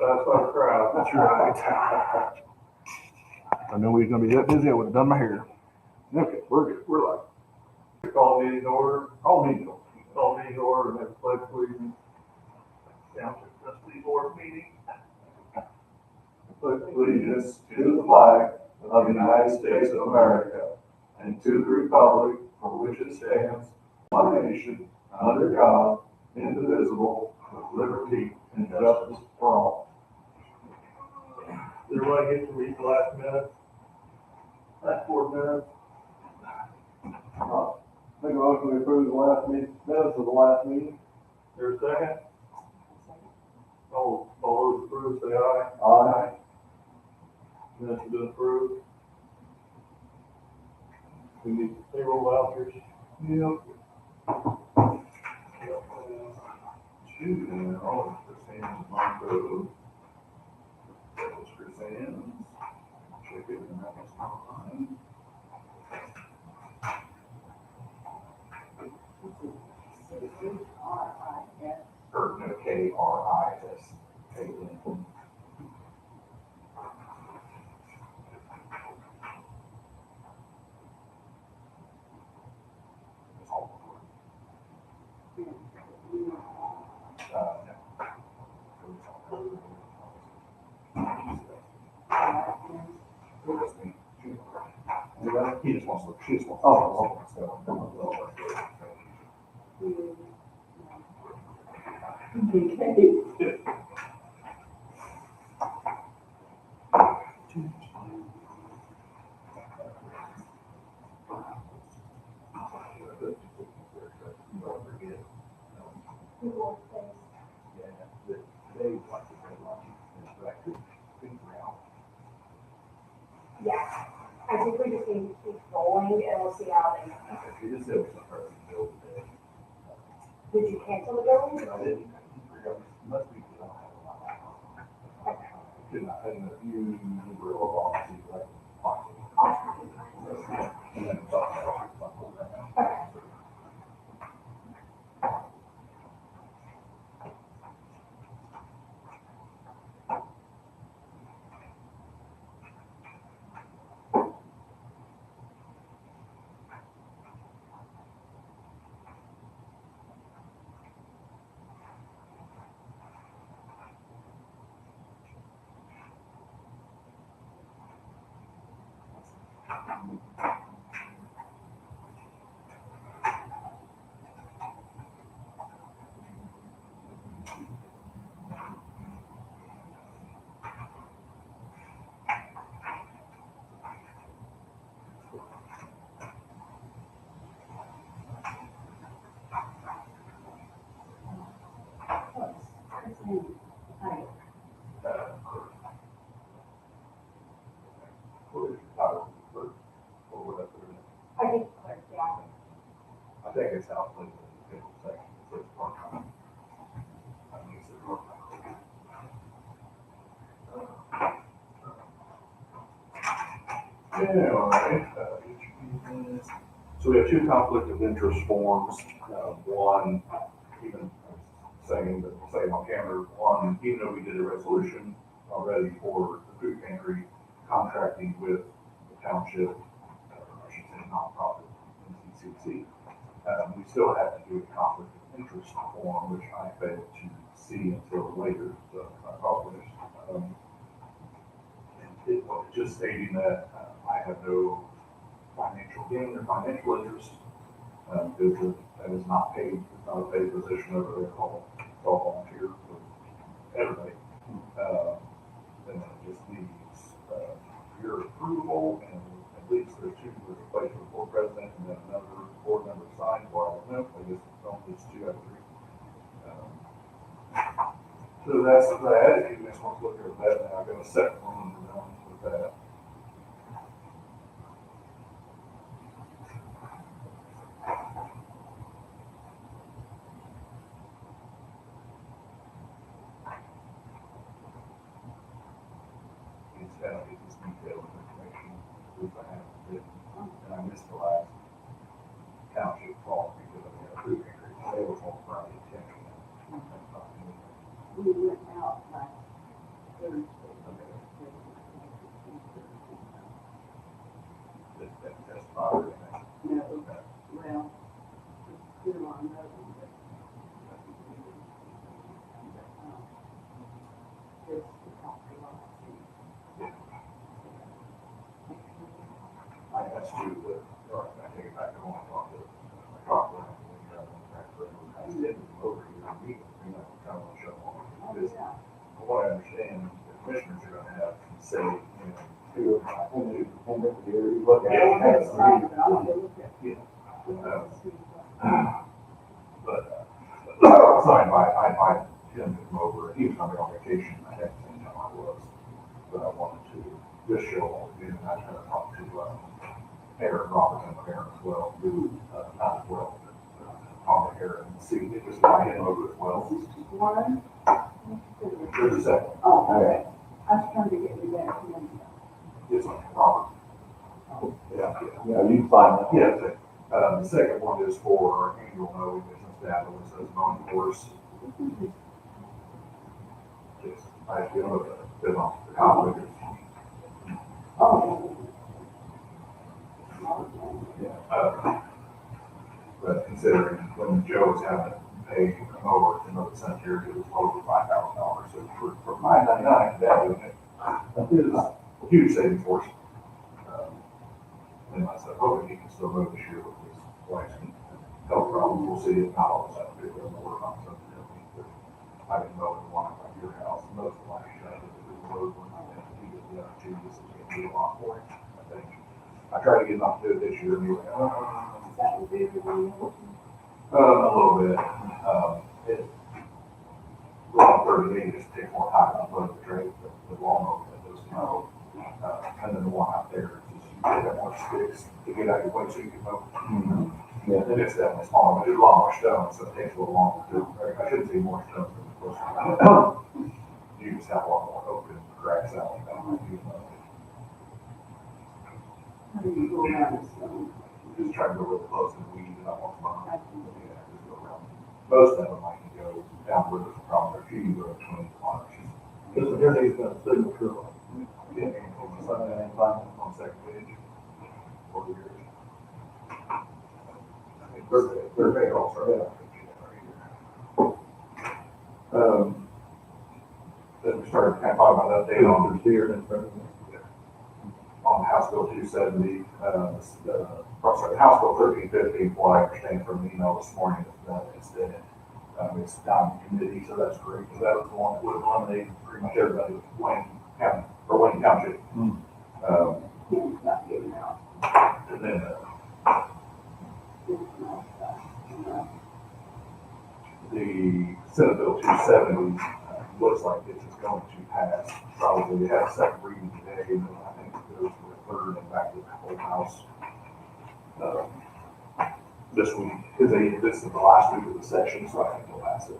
That's what a crowd. That's right. I knew we was gonna be that busy, I would have done my hair. Okay, we're good, we're live. Call meeting order, All meetings. call meeting order, and have a pledge please. Township trustee board meeting. Pledge allegiance to the flag of the United States of America and to the republic for which it stands, one nation, under God, indivisible, with liberty and justice for all. Did everybody get to read the last minute? Last 4 minutes? Make a motion to approve the last minutes of the last meeting. There's a second? All those approved, say aye. Aye. Minutes have been approved. We need payroll vouchers. Yep. Two now, Christine's Montrose. That was Christine's. Check it, and that was mine. Or no, K-R-I-S. K-N. He just wants to, she just wants to. Yeah, I think we just need to keep rolling and we'll see how they. Did you cancel the billing? I didn't. Must be. And you were all on to like. And then it's all. I think, yeah. I think it's how it's people say it's part-time. I think it's part-time. Anyway, so we have two conflict of interest forms. One, even saying that, we'll say it on camera, one, even though we did a resolution already for the food pantry contracting with the township, I should say nonprofit, NCCC, we still have to do a conflict of interest form, which I failed to see until later, so I apologize. And it was just stating that I have no financial gain or financial interest, because that is not paid, it's not a paid position over there, it's all volunteer for everybody. And then it just needs your approval, and at least there's two replaced for the board president, and then another board member signed, well, I don't know, I guess it's two out of three. So that's that, if you guys want to look at that, now I've got a second one with that. It's just detailed information, which I have written, and I missed the last township call because of the food pantry, they were all Friday attention. We went out That's true, but, all right, I take it back, I want to talk to, I talked to him, I did them over here, and we, kind of want to show them. Because from what I understand, the commissioners are gonna have, say, Look at it. but, so I invited him to come over, he was gonna be on vacation, I had the same time I was, but I wanted to just show him, and I kind of talked to, Aaron Robertson, Aaron as well, who, not as well, talk to Aaron, and see, if just invite him over as well. One? There's a second, Oh, okay. I was trying to get you there. it's like Robert. Yeah, Yeah, you can find that. yeah, the second one is for our annual mowing business data, which says mowing course. Yes, I feel a bit on the conflict. Oh. But considering when Joe was having to pay a mower to another cemetery, it was over $5,000. So for $999, that is a huge savings for us. And I said, hoping he can still move this year with his wife's health problems. We'll see if not all of a sudden we'll work on something else. I didn't know the one at your house, most of my stuff, if it was road when I think he did the other two, this is gonna be a lot for him, I think. I tried to get him out to do it this year, and he was like, That would be the one. a little bit, it, long 30 days, just takes more time to unload the trade, the lawnmower that does mow. And then the one out there, just, you get more sticks to get out of your way so you can mow. Yeah. And it's definitely small, but there's a lot more stone, so it takes a little longer to, I shouldn't say more stone, but of course, you just have a lot more open cracks out like that. How do you go around this one? Just try to go really close to the weeds and not walk behind. Yeah, just go around. Most of them, I can go down where there's a problem, a few go between the marshes. Because here they've got a signature on. Yeah, on second page. Or yours. They're very also. Then we started kind of talking about that data on the Here in front of me. on House Bill 270, sorry, House Bill 1350, what I understand from the email this morning, that it's dead. It's down in committee, so that's great, because that was the one that would have eliminated pretty much everybody with Wayne County, or Wayne Township. It's not getting out. And then, It's not, the Senate Bill 270, looks like it's just going to pass. Probably it had a second reading today, and then I think it goes to a third and back to the whole house. This week, because this is the last week of the session, so I think they'll pass it.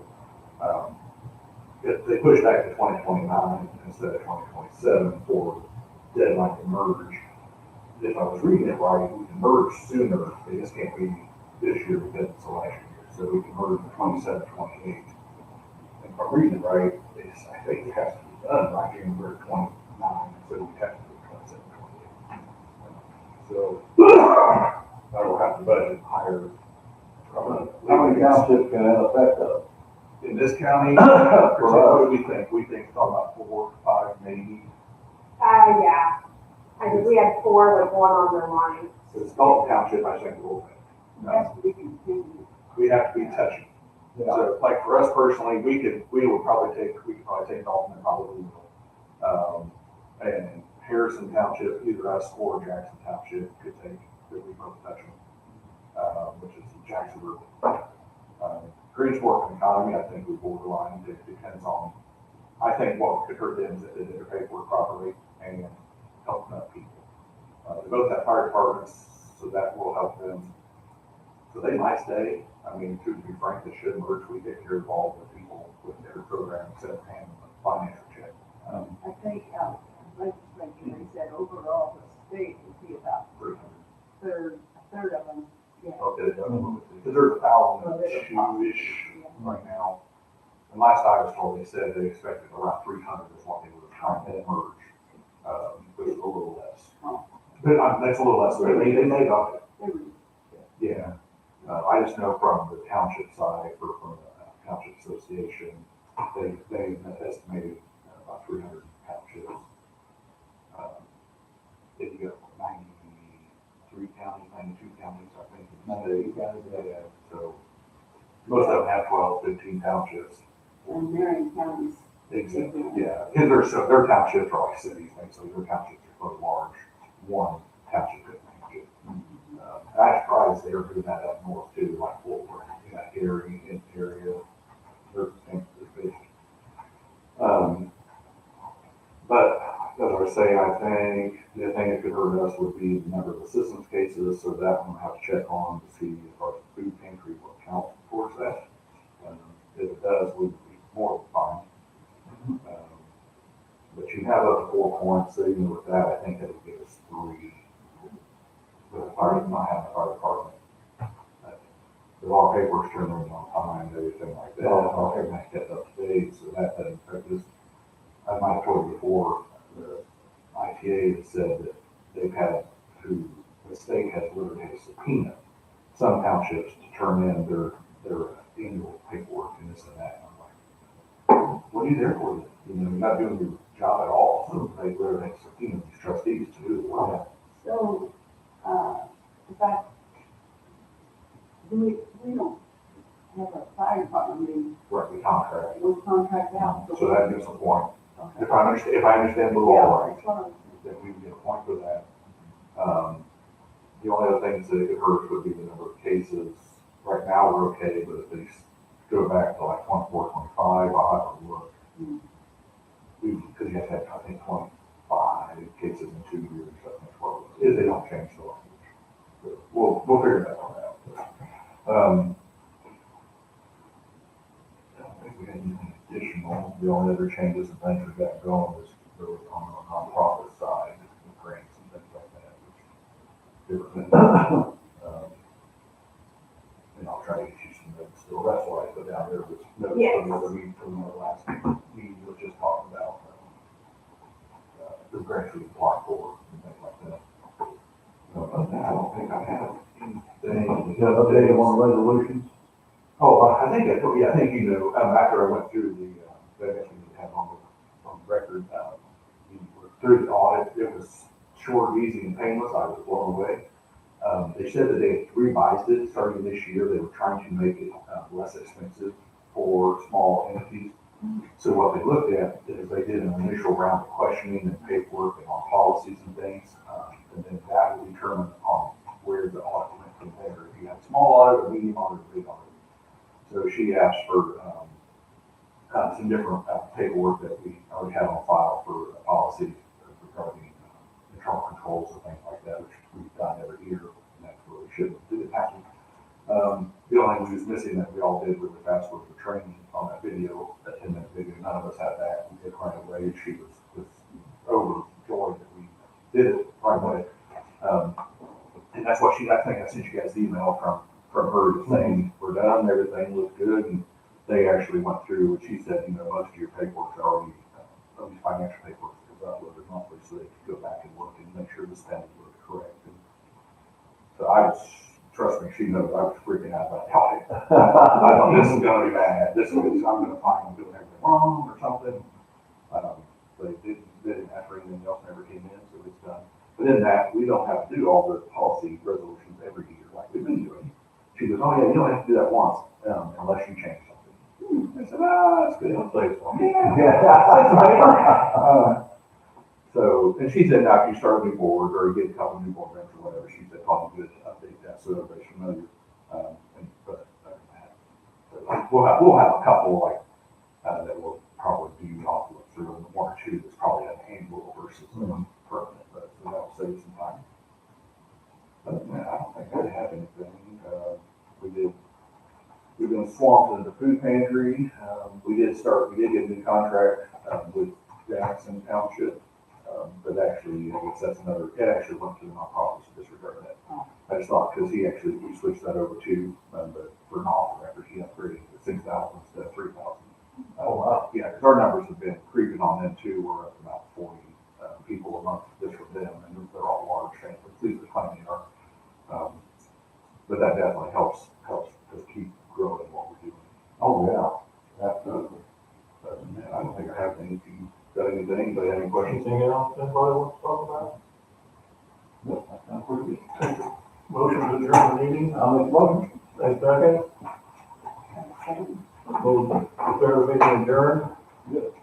They pushed back to 2029 instead of 2027 for deadline to merge. If I was reading it right, we can merge sooner, it just can't be this year because it's election year, so we can merge in 27, 28. And if I'm reading it right, I think it has to be done by January 29, so we have to do 27, 28. So, I will have to budget higher. How many townships can that affect us? In this county, what do we think? We think it's about 4, 5, maybe. Yeah, I think we had 4 with one on the line. It's called township, I think we'll think. Has to be continued. We have to be touchy. So like for us personally, we could probably take it off and probably will. And Harrison Township, either us or Jackson Township could take, that we both touch them, which is Jackson River. Greensport economy, I think we borderline, it depends on, I think what could hurt them is if they did their paperwork properly and help enough people. They both have fire departments, so that will help them. So they might stay. I mean, to be frank, they should merge. We get here involved with people with every program except handling the financial check. I think, legislature, they said overall the state would be about 300. a third of them, yeah. Okay, because there's 1,002-ish right now. And last I was told, they said they expected around 300 is what they were trying to merge, which is a little less. But that's a little less, but they made up it. They were Yeah, I just know from the township side, or from the township association, they estimated about 300 Monday, yeah, so most of them have 12, 15 townships. And Marion County's. Exactly, yeah, because their townships are like cities, basically, their townships are so large, one township couldn't manage it. I'm surprised they're doing that up north too, like Wolverine, in that area, they're big. But as I was saying, I think the thing that could hurt us would be the number of assistance cases, so that one we'll have to check on to see if our food pantry will count towards that. If it does, we would be more than fine. But you have up to 4 points, so even with that, I think that would give us 3. With the fire, not having a fire department. There's a lot of paperwork turned in on time and everything like that, everything kept up to date, so that doesn't affect us. I might have told you before, the ITA has said that they've had the state has literally had to subpoena some townships to turn in their annual paperwork and this and that. And I'm like, what are you there for? You know, you're not doing your job at all. So they literally have to subpoena these trustees to do the work. So, in fact, we don't have a fire department, Right, the contract. we contract out. So that gives a point. Okay. If I understand the law Yeah, right, that's what I'm- then we would get a point for that. The only other things that it could hurt would be the number of cases. Right now, we're okay, but if they go back to like 24, 25, I'll have to look. Because you have to have, I think, 25 cases in 2 years, I think, if they don't change the language. We'll figure that one out. I don't think we had anything additional. The only other changes and things we got going is really on the nonprofit side, with grants and things like that. Different things. And I'll try to get you some notes. So that's why I put down there was notes Yes. from the other meeting, from the last meeting, we were just talking about the grants we applied for and things like that. I don't think I have anything. You have updated on resolutions? Oh, I think, I think, you know, after I went through the, I guess we need to have on record, through the audit, it was short, easy, and painless. I was blown away. They said that they revised it starting this year. They were trying to make it less expensive for small entities. So what they looked at is they did an initial round of questioning and paperwork and on policies and things, and then that will determine on where the audit went from there. If you have a small audit, a medium audit, a big audit. So she asked for some different paperwork that we already had on file for policy regarding internal controls and things like that, which we've done every year, and that's what we should do. It happened. The only thing we was missing that we all did really fast was the training on that video, that 10-minute video. None of us had that. We did right away. She was overjoyed that we did it right away. And that's what I think I sent you guys the email from her saying, we're done, everything looks good, and they actually went through, and she said, you know, most of your paperwork's already, at least financial paperwork is uploaded monthly, so they can go back and look and make sure the spending was correct. And so trust me, she knows I was freaking out about the audit. I thought this is gonna be bad, I'm gonna find them doing everything wrong or something. They didn't ask for anything else, never came in, so it's done. But in that, we don't have to do all the policy resolutions every year like we've been doing. She goes, oh yeah, you only have to do that once, unless you change something. I said, that's good, I'll play it for me. So, and she said, now if you start a new board or you get a couple new board members or whatever, she said, probably good to update that so everybody's familiar. But we'll have a couple like, that will probably be off through, and 1 or 2 that's probably an annual versus permanent, but so that'll save some time. But man, I don't think I have anything. We've been swamped in the food pantry. We did get a new contract with Jefferson Township, but actually, I guess that's it actually went to the nonprofits to disregard that. I just thought, because we switched that over to, but for an off record, he upgraded to 6,000 instead of 3,000. Oh, wow. Yeah, because our numbers have been creeping on them too. We're up to about 40 people a month just from them, and they're all large families. At least they're claiming they are. But that definitely helps us keep growing what we're doing. Oh, yeah, absolutely. But man, I don't think I have anything. Got anything? Anybody have any questions? Anything else anybody wants to talk about? No, that sounds pretty good. Motion to adjourn the meeting. I'll make a motion. Thanks, second. Vote, declare the meeting adjourned. Good.